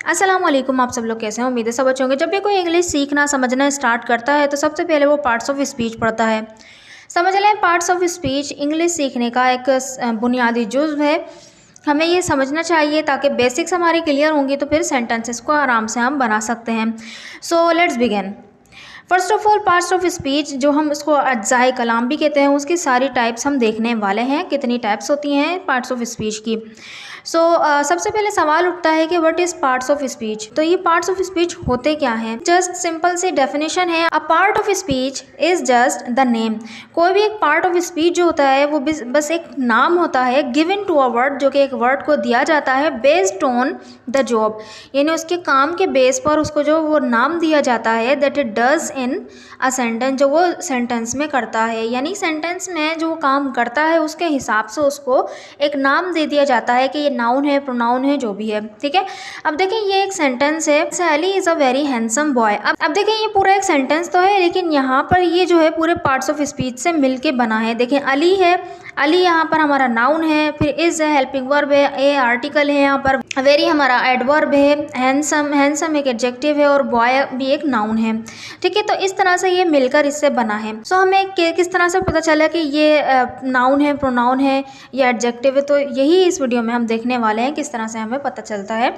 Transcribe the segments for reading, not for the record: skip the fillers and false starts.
अस्सलामुअलैकुम, आप सब लोग कैसे हैं? उम्मीद है सब अच्छे होंगे। जब भी कोई इंग्लिश सीखना समझना स्टार्ट करता है तो सबसे पहले वो पार्ट्स ऑफ स्पीच पढ़ता है। समझ लें, पार्ट्स ऑफ स्पीच इंग्लिश सीखने का एक बुनियादी जुज़्व है। हमें ये समझना चाहिए ताकि बेसिक्स हमारी क्लियर होंगी तो फिर सेंटेंसेस को आराम से हम बना सकते हैं। So let's begin. First of all, parts of speech जो हम उसको अज्जाए कलाम भी कहते हैं, उसकी सारी टाइप्स हम देखने वाले हैं। कितनी टाइप्स होती हैं पार्ट्स ऑफ स्पीच की। सबसे पहले सवाल उठता है कि what is parts of speech. तो ये पार्ट्स ऑफ स्पीच होते क्या हैं? जस्ट सिंपल सी डेफिनेशन है, a part of speech is just the name. कोई भी एक पार्ट ऑफ स्पीच जो होता है वो बस एक नाम होता है गिवन टू अ वर्ड, जो कि एक वर्ड को दिया जाता है बेस्ड ऑन द जॉब, यानी उसके काम के बेस पर उसको जो वो नाम दिया जाता है that it does in a sentence, जो वो सेंटेंस में करता है। यानी सेंटेंस में जो काम करता है उसके हिसाब से उसको एक नाम दे दिया जाता है कि ये नाउन है, प्रोनाउन है, जो भी है। ठीक है, अब देखें ये एक सेंटेंस है, Ali is a very handsome boy. अब देखें ये पूरा एक सेंटेंस तो है, लेकिन यहाँ पर ये जो है पूरे पार्ट्स ऑफ स्पीच से मिलके बना है। देखें अली है, अली यहाँ पर हमारा नाउन है, फिर इज़ है हेल्पिंग वर्ब है, ए आर्टिकल है, यहाँ पर वेरी हमारा एडवर्ब है, हैंडसम हैंडसम एक एडजेक्टिव है और बॉय भी एक नाउन है। ठीक है, तो इस तरह से ये मिलकर इससे बना है। सो हमें किस तरह से पता चला कि ये नाउन है, प्रोनाउन है या एडजेक्टिव है, तो यही इस वीडियो में हम देखने वाले हैं किस तरह से हमें पता चलता है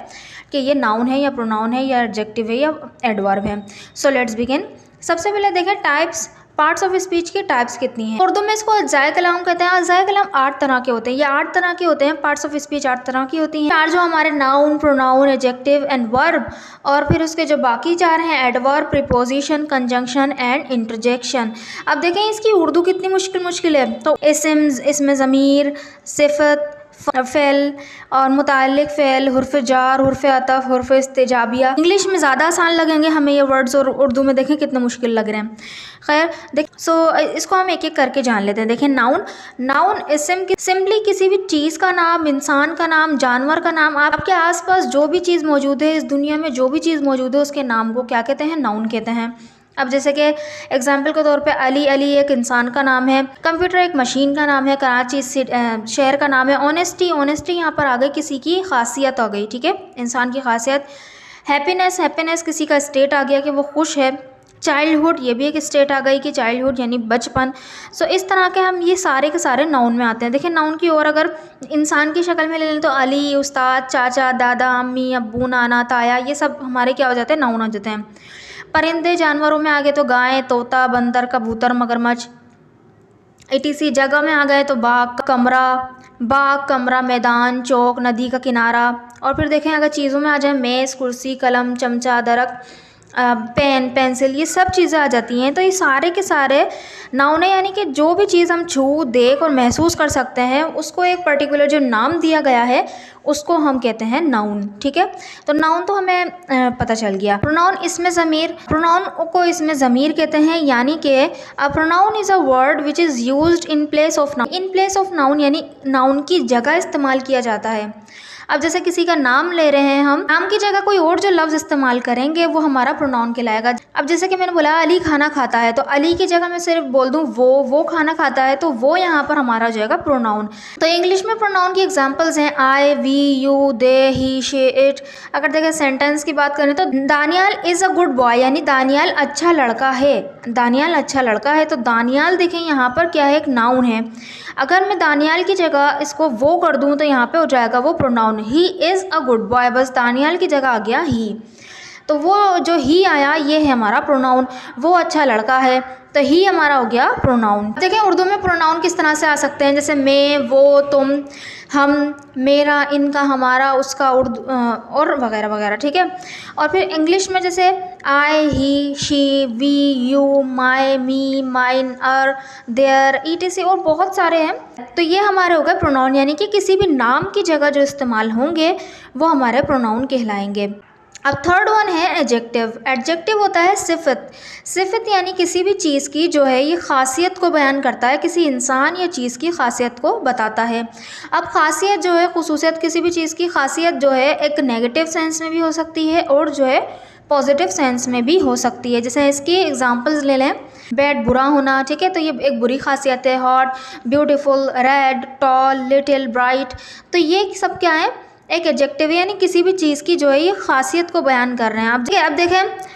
कि ये नाउन है या प्रोनाउन है या एडजेक्टिव है या एडवर्ब है। So let's begin. सबसे पहले देखें टाइप्स, पार्ट्स ऑफ स्पीच की टाइप्स कितनी हैं। उर्दू में इसको अज्जाए कलाम कहते हैं। अज्जाए कलाम 8 तरह के होते हैं, ये 8 तरह के होते हैं। पार्ट्स ऑफ स्पीच 8 तरह की होती हैं। 4 जो हमारे noun, pronoun, adjective and verb, और फिर उसके जो बाकी 4 हैं adverb, preposition, conjunction and interjection. अब देखें इसकी उर्दू कितनी मुश्किल है। तो इसमें ज़मीर, सिफत, फ़ेल और मुताल्लिक़ फ़ेल, हुर्फ़ जार, हुर्फ़ अतफ़, हुर्फ़ इस्तिजाबिया। इंग्लिश में ज़्यादा आसान लगेंगे हमें ये वर्ड्स, और उर्दू में देखें कितने मुश्किल लग रहे हैं। खैर इसको हम एक एक करके जान लेते हैं। देखें नाउन, नाउन सिंपली किसी भी चीज़ का नाम, इंसान का नाम, जानवर का नाम। आपके आसपास जो भी चीज़ मौजूद है, इस दुनिया में जो भी चीज़ मौजूद है, उसके नाम को क्या कहते हैं? नाउन कहते हैं। अब जैसे कि एग्जाम्पल के तौर पे अली एक इंसान का नाम है, कंप्यूटर एक मशीन का नाम है, कराची शहर का नाम है, ऑनेस्टी यहाँ पर आ गई किसी की खासियत आ गई। ठीक है, इंसान की खासियत। हैप्पीनेस किसी का स्टेट आ गया कि वो खुश है। चाइल्डहुड, ये भी एक स्टेट आ गई कि चाइल्डहुड यानी बचपन। इस तरह के हम ये सारे के सारे नाउन में आते हैं। देखिए नाउन की और अगर इंसान की शक्ल में ले लें तो अली, उस्ताद, चाचा, दादा, अम्मी, अब्बू, नाना, ताया, ये सब हमारे क्या हो जाते हैं? नाउन हो जाते हैं। परिंदे जानवरों में आ गए तो गाय, तोता, बंदर, कबूतर, मगरमच्छ, etc। जगह में आ गए तो बाग, कमरा, मैदान, चौक, नदी का किनारा। और फिर देखें अगर चीज़ों में आ जाए मेज़, कुर्सी, कलम, चमचा, दरख्त, पेन, पेंसिल, ये सब चीज़ें आ जाती हैं। तो ये सारे के सारे नाउन है, यानी कि जो भी चीज़ हम छू, देख और महसूस कर सकते हैं उसको एक पर्टिकुलर जो नाम दिया गया है उसको हम कहते हैं नाउन। ठीक है, तो नाउन तो हमें पता चल गया। प्रोनाउन इसमें ज़मीर, प्रोनाउन को इसमें ज़मीर कहते हैं, यानी कि a pronoun is a word which is used in place of noun. In place of noun यानी नाउन की जगह इस्तेमाल किया जाता है। अब जैसे किसी का नाम ले रहे हैं हम, नाम की जगह कोई और जो लफ्ज़ इस्तेमाल करेंगे वो हमारा प्रोनाउन कहलाएगा। अब जैसे कि मैंने बोला अली खाना खाता है, तो अली की जगह मैं सिर्फ बोल दूँ वो खाना खाता है, तो वो यहाँ पर हमारा जो है प्रोनाउन। तो इंग्लिश में प्रोनाउन की एग्जांपल्स हैं I, we, you, they, he, she, it. अगर देखें सेंटेंस की बात करें तो Daniyal is a good boy, यानी दानियाल अच्छा लड़का है। दानियाल अच्छा लड़का है, तो दानियाल देखें यहाँ पर क्या है? एक नाउन है। अगर मैं दानियाल की जगह इसको वो कर दूँ तो यहाँ पे हो जाएगा वो pronoun. He is a good boy, बस दानियाल की जगह आ गया ही, तो वो जो ही आया ये है हमारा प्रोनाउन। वो अच्छा लड़का है, तो ही हमारा हो गया प्रोनाउन। देखें उर्दू में प्रोनाउन किस तरह से आ सकते हैं, जैसे मैं, वो, तुम, हम, मेरा, इनका, हमारा, उसका, उर्दू और वगैरह वगैरह। ठीक है, और फिर इंग्लिश में जैसे I, he, she, we, you, my, me, mine, our, their, etc और बहुत सारे हैं। तो ये हमारे हो गए प्रोनाउन, यानी कि किसी भी नाम की जगह जो इस्तेमाल होंगे वो हमारे प्रोनाउन कहलाएंगे। अब थर्ड वन है एडजेक्टिव। एडजेक्टिव होता है सिफत। सिफत यानी किसी भी चीज़ की जो है ये खासियत को बयान करता है, किसी इंसान या चीज़ की खासियत को बताता है। अब खासियत जो है, खुसूसियत, किसी भी चीज़ की खासियत जो है एक नेगेटिव सेंस में भी हो सकती है और जो है पॉजिटिव सेंस में भी हो सकती है। जैसे इसकी एग्जांपल्स ले लें, बैड बुरा होना, ठीक है, तो ये एक बुरी खासियत है। Hot, beautiful, red, tall, little, bright, तो ये सब क्या है? एक एडजेक्टिव है, यानी किसी भी चीज़ की जो है ये खासियत को बयान कर रहे हैं। अब देखें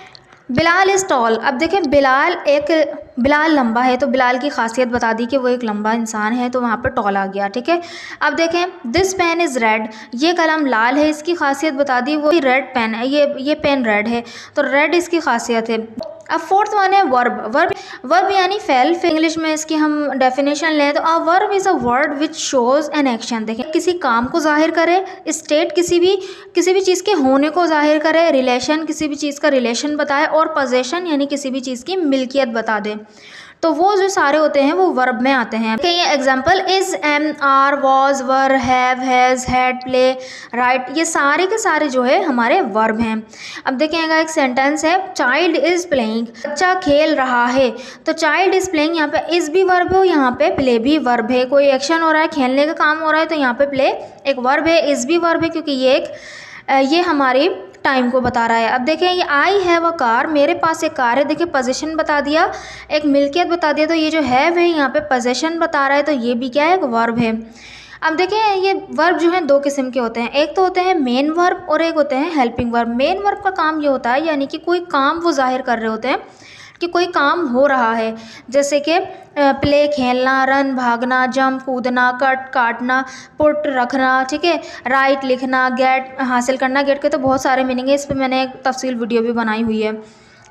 बिलाल इज़ टॉल। अब देखें बिलाल लंबा है, तो बिलाल की खासियत बता दी कि वो एक लंबा इंसान है, तो वहाँ पर टॉल आ गया, ठीक है। अब देखें दिस पेन इज़ रेड, ये कलम लाल है, इसकी खासियत बता दी, वो रेड पेन है, ये पेन रेड है, तो रेड इसकी खासियत है। अब फोर्थ वन है वर्ब यानी फेल। इंग्लिश में इसकी हम डेफिनेशन लें तो a verb is a word which shows an action. देखें किसी काम को जाहिर करे, स्टेट किसी भी चीज़ के होने को जाहिर करे, रिलेशन किसी भी चीज़ का रिलेशन बताए, और पोजेशन यानी किसी भी चीज़ की मिल्कियत बता दे। तो वो जो सारे होते हैं वो वर्ब में आते हैं। ये example is, am, are, was, were, have, has, had, play, write, ये सारे के सारे जो है हमारे वर्ब हैं। अब देखिएगा एक सेंटेंस है, चाइल्ड इज़ प्लेइंग, बच्चा खेल रहा है, तो चाइल्ड इज़ प्लेइंग, यहाँ पे इज़ भी वर्ब है, यहाँ पे प्ले भी वर्ब है। कोई एक्शन हो रहा है, खेलने का काम हो रहा है, तो यहाँ पे प्ले एक वर्ब है, इज़ भी वर्ब है, क्योंकि ये हमारी टाइम को बता रहा है। अब देखें ये आई हैव अ कार, मेरे पास एक कार है, देखिए पोजीशन बता दिया, एक मिल्कियत बता दिया, तो ये जो हैव है यहाँ पे पोजीशन बता रहा है, तो ये भी क्या है, एक वर्ब है। अब देखें ये वर्ब जो है दो किस्म के होते हैं, एक तो होते हैं मेन वर्ब और एक होते हैं हेल्पिंग वर्ब। मेन वर्ब का काम ये होता है यानी कि कोई काम वो जाहिर कर रहे होते हैं कि कोई काम हो रहा है, जैसे कि प्ले खेलना, रन भागना, जंप कूदना, कट काटना, पुट रखना, ठीक है, राइट लिखना, गेट हासिल करना। गेट के तो बहुत सारे मीनिंग है, इस पर मैंने एक तफसील वीडियो भी बनाई हुई है।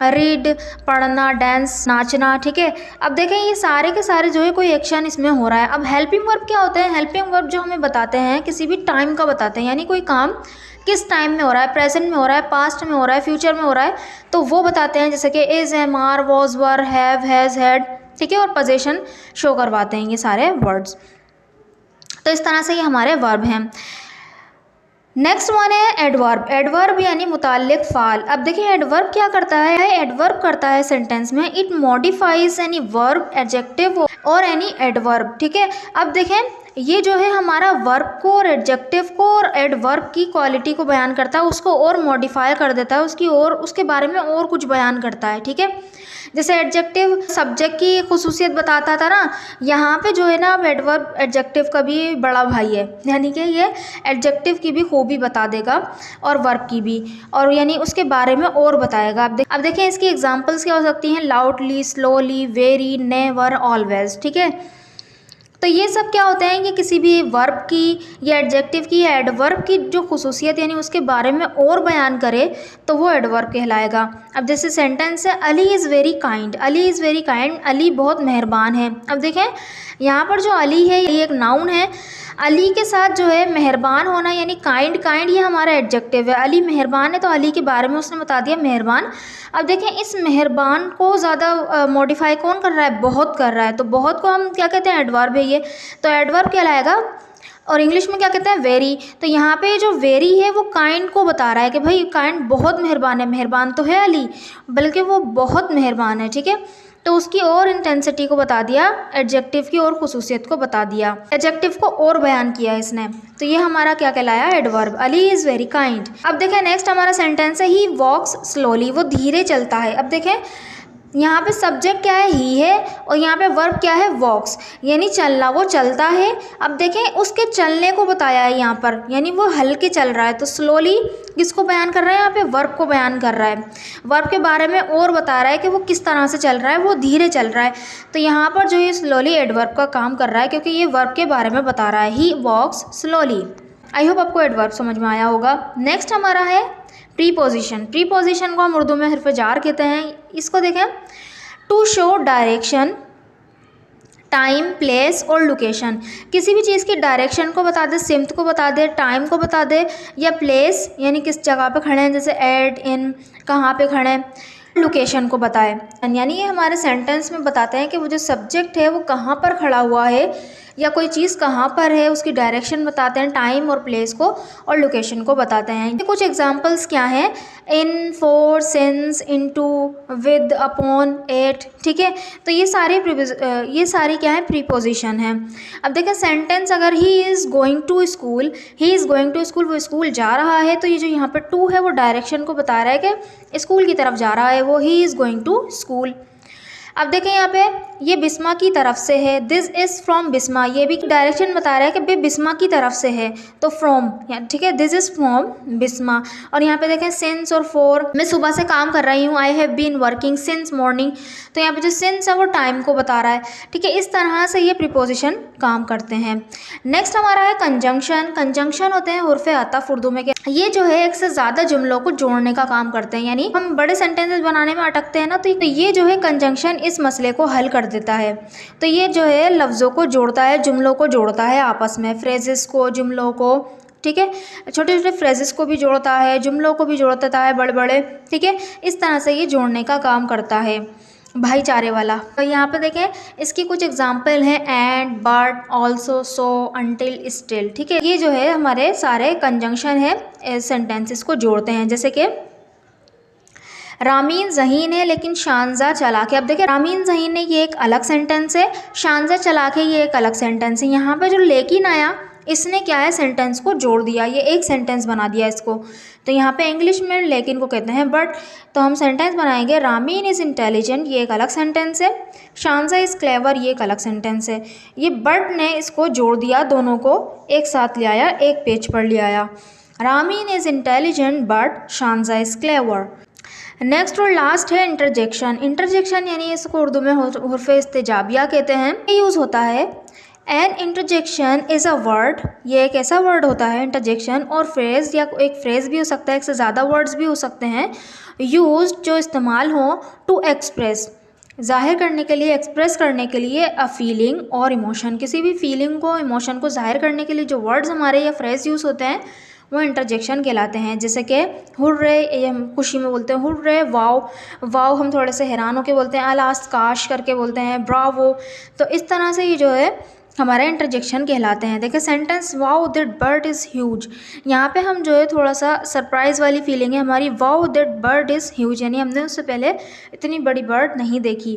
रीड पढ़ना, डांस नाचना, ठीक है। अब देखें ये सारे के सारे जो है कोई एक्शन इसमें हो रहा है। अब हेल्पिंग वर्ब क्या होता है, हेल्पिंग वर्ब जो हमें बताते हैं किसी भी टाइम का बताते हैं, यानी कोई काम किस टाइम में हो रहा है, प्रेजेंट में हो रहा है, पास्ट में हो रहा है, फ्यूचर में हो रहा है, तो वो बताते हैं, जैसे कि is, am, are, was, were, have, has, had, ठीक है, और पोजीशन शो करवाते हैं ये सारे वर्ड्स। तो इस तरह से ये हमारे वर्ब हैं। नेक्स्ट वन है एडवर्ब। एडवर्ब यानी मुताल्लिक फ़ाल। अब देखिए एडवर्ब क्या करता है, एडवर्ब करता है सेंटेंस में, it modifies any verb, adjective और एनी एडवर्ब, ठीक है। अब देखें ये जो है हमारा वर्ब को और एडजेक्टिव को और एडवर्ब की क्वालिटी को बयान करता है, उसको और मॉडिफाई कर देता है, उसके बारे में और कुछ बयान करता है, ठीक है। जैसे एडजेक्टिव सब्जेक्ट की खुसूसियत बताता था ना, यहाँ पे जो है ना अब एडवर्ब एडजेक्टिव का भी बड़ा भाई है, यानी कि ये एडजेक्टिव की भी खूबी बता देगा और वर्ब की भी, और यानी उसके बारे में और बताएगा। अब देखें इसकी एग्जांपल्स क्या हो सकती हैं, loudly, slowly, very, never, always, ठीक है। तो ये सब क्या होते हैं कि किसी भी वर्ब की या एडजेक्टिव की या एडवर्ब की जो खुसूसियत यानी उसके बारे में और बयान करे तो वो एडवर्ब कहलाएगा। अब जैसे सेंटेंस है, Ali is very kind, Ali is very kind, Ali बहुत मेहरबान है। अब देखें यहाँ पर जो अली है ये एक नाउन है, अली के साथ जो है मेहरबान होना यानी काइंड, काइंड ये हमारा एडजेक्टिव है। अली मेहरबान है तो अली के बारे में उसने बता दिया मेहरबान। अब देखें इस मेहरबान को ज़्यादा मॉडिफाई कौन कर रहा है, बहुत कर रहा है, तो बहुत को हम क्या कहते हैं, एडवर्ब है ये, तो एडवर्ब कहलाएगा। और इंग्लिश में क्या कहते हैं, वेरी। तो यहाँ पे जो वेरी है वो काइंड को बता रहा है कि भाई काइंड बहुत मेहरबान है, मेहरबान तो है अली बल्कि वो बहुत मेहरबान है, ठीक है। तो उसकी और इंटेंसिटी को बता दिया, एडजेक्टिव की और खुसूसियत को बता दिया, एडजेक्टिव को और बयान किया इसने, तो ये हमारा क्या कहलाया, adverb. Ali is very kind. अब देखें नेक्स्ट हमारा सेंटेंस है, ही वॉक्स स्लोली, वो धीरे चलता है। अब देखें यहाँ पे सब्जेक्ट क्या है, ही है, और यहाँ पे वर्ब क्या है, वॉक्स, यानी चलना, वो चलता है। अब देखें उसके चलने को बताया है यहाँ पर, यानी वो हल्के चल रहा है, तो स्लोली किसको बयान कर रहा है, यहाँ पे वर्ब को बयान कर रहा है, वर्ब के बारे में और बता रहा है कि वो किस तरह से चल रहा है, वो धीरे चल रहा है। तो यहाँ पर जो ये स्लोली एडवर्ब का काम कर रहा है क्योंकि ये वर्ब के बारे में बता रहा है, ही वॉक्स स्लोली। आई होप आपको एडवर्ब समझ में आया होगा। नेक्स्ट हमारा है प्रीपोजिशन। प्रीपोजिशन को हम उर्दू में हर्फ जार कहते हैं। इसको देखें, to show direction, time, place और लोकेशन। किसी भी चीज़ की डायरेक्शन को बता दे, सिमत को बता दे, टाइम को बता दे, या प्लेस यानी किस जगह पे खड़े हैं, जैसे एट, इन, कहाँ पे खड़े हैं, लोकेशन को बताए। यानी ये हमारे सेंटेंस में बताते हैं कि वो जो सब्जेक्ट है वो कहाँ पर खड़ा हुआ है या कोई चीज़ कहाँ पर है, उसकी डायरेक्शन बताते हैं, टाइम और प्लेस को और लोकेशन को बताते हैं। कुछ एग्जांपल्स क्या हैं, in, for, since, into, with, upon, at, ठीक है। तो ये सारी क्या है, प्रीपोजिशन है। अब देखें सेंटेंस अगर he is going to school, he is going to school, वो स्कूल जा रहा है, तो ये जो यहाँ पर टू है वो डायरेक्शन को बता रहा है कि स्कूल की तरफ जा रहा है, वो he is going to school. अब देखें यहाँ पे ये बिस्मा की तरफ से है, दिस इज़ फ्रॉम बिस्मा, ये भी डायरेक्शन बता रहा है कि भाई बिस्मा की तरफ से है, तो फ्रॉम, ठीक है, दिस इज़ फ्रॉम बिस्मा। और यहाँ पे देखें सिंस और फॉर, मैं सुबह से काम कर रही हूँ, I have been working since morning, तो यहाँ पे जो सिंस है वो टाइम को बता रहा है, ठीक है। इस तरह से ये प्रीपोजिशन काम करते हैं। नेक्स्ट हमारा है कंजंक्शन। कंजंक्शन होते हैं हुर्फ़े अतफ़ उर्दू में, ये जो है एक से ज़्यादा जुमलों को जोड़ने का काम करते हैं, यानी हम बड़े सेंटेंसेस बनाने में अटकते हैं ना, तो ये जो है कंजंक्शन इस मसले को हल कर देता है। तो ये जो है लफ्ज़ों को जोड़ता है, जुमलों को जोड़ता है आपस में, फ्रेजेस को, जुमलों को, ठीक है, छोटे छोटे फ्रेजेस को भी जोड़ता है, जुमलों को भी जोड़ता है बड़े बड़े, ठीक है। इस तरह से ये जोड़ने का काम करता है, भाईचारे वाला। तो यहाँ पे देखें इसकी कुछ एग्जाम्पल हैं, and, but, also, so, until, still, ठीक है। ये जो है हमारे सारे कंजंक्शन है, सेंटेंसेस को जोड़ते हैं। जैसे कि रामीन ज़हीन है लेकिन शानजा चलाक है। अब देखिए रामीन ज़हीन है ये एक अलग सेंटेंस है, शानजा चलाक है ये एक अलग सेंटेंस है। यहाँ पे जो लेकिन आया इसने क्या है सेंटेंस को जोड़ दिया, ये एक सेंटेंस बना दिया इसको। तो यहाँ पे इंग्लिश में लेकिन को कहते हैं बट, तो हम सेंटेंस बनाएंगे रामीन इज़ इंटेलिजेंट, ये एक अलग सेंटेंस है, शानजा इज़ क्लेवर, ये एक अलग सेंटेंस है। ये बट ने इसको जोड़ दिया, दोनों को एक साथ ले आया, एक पेज पर ले आया। Ramin is intelligent but Shanza is clever. Next और लास्ट है इंटरजेक्शन। इंटरजेक्शन यानी इसको उर्दू में हुर्फ़े इस्तिजाबिया कहते हैं। ये यूज़ होता है an interjection is a word, ये एक ऐसा वर्ड होता है इंटरजेक्शन, और फ्रेज़ या एक फ्रेज़ भी हो सकता है, एक से ज़्यादा वर्ड्स भी हो सकते हैं, यूज जो इस्तेमाल हो टू एक्सप्रेस, ज़ाहिर करने के लिए, एक्सप्रेस करने के लिए, अ फीलिंग और इमोशन, किसी भी फीलिंग को, इमोशन को ज़ाहिर करने के लिए जो वर्ड्स हमारे या फ्रेज़ यूज़ होते हैं वो इंटरजेक्शन कहलाते हैं। जैसे कि हुर्रे, ये हम खुशी में बोलते हैं हुर्रे, वाव, वाव हम थोड़े से हैरान होकर बोलते हैं, अलास काश करके बोलते हैं, ब्रावो। तो इस तरह से ये जो है हमारे इंटरजेक्शन कहलाते हैं। देखिए sentence wow that bird is huge, यहाँ पे हम जो है थोड़ा सा सरप्राइज़ वाली फीलिंग है हमारी, wow that bird is huge, यानी हमने उससे पहले इतनी बड़ी बर्ड नहीं देखी,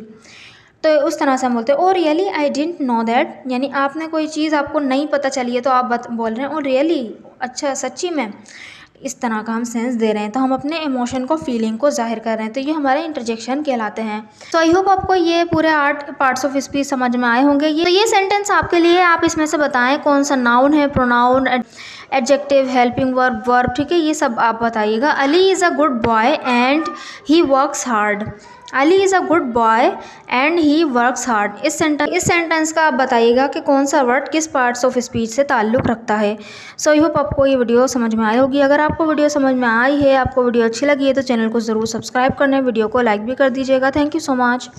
तो उस तरह से हम बोलते हैं। और really I didn't know that, यानी आपने कोई चीज़ आपको नहीं पता चली है तो आप बोल रहे हैं और रियली, अच्छा सच्ची में, इस तरह का हम सेंस दे रहे हैं, तो हम अपने इमोशन को, फीलिंग को जाहिर कर रहे हैं, तो ये हमारे इंटरजेक्शन कहलाते हैं। तो आई होप आपको ये पूरे 8 पार्ट्स ऑफ स्पीच समझ में आए होंगे। ये सेंटेंस आपके लिए, आप इसमें से बताएं कौन सा नाउन है, pronoun, adjective, helping verb, verb, ठीक है, ये सब आप बताइएगा। Ali is a good boy and he works hard, Ali is a good boy and he works hard. इस सेंटेंस का आप बताइएगा कि कौन सा वर्ड किस पार्ट्स ऑफ स्पीच से ताल्लुक़ रखता है। सो आई होप आपको ये वीडियो समझ में आई होगी। अगर आपको वीडियो समझ में आई है, आपको वीडियो अच्छी लगी है, तो चैनल को ज़रूर सब्सक्राइब करना है, वीडियो को लाइक भी कर दीजिएगा। Thank you so much.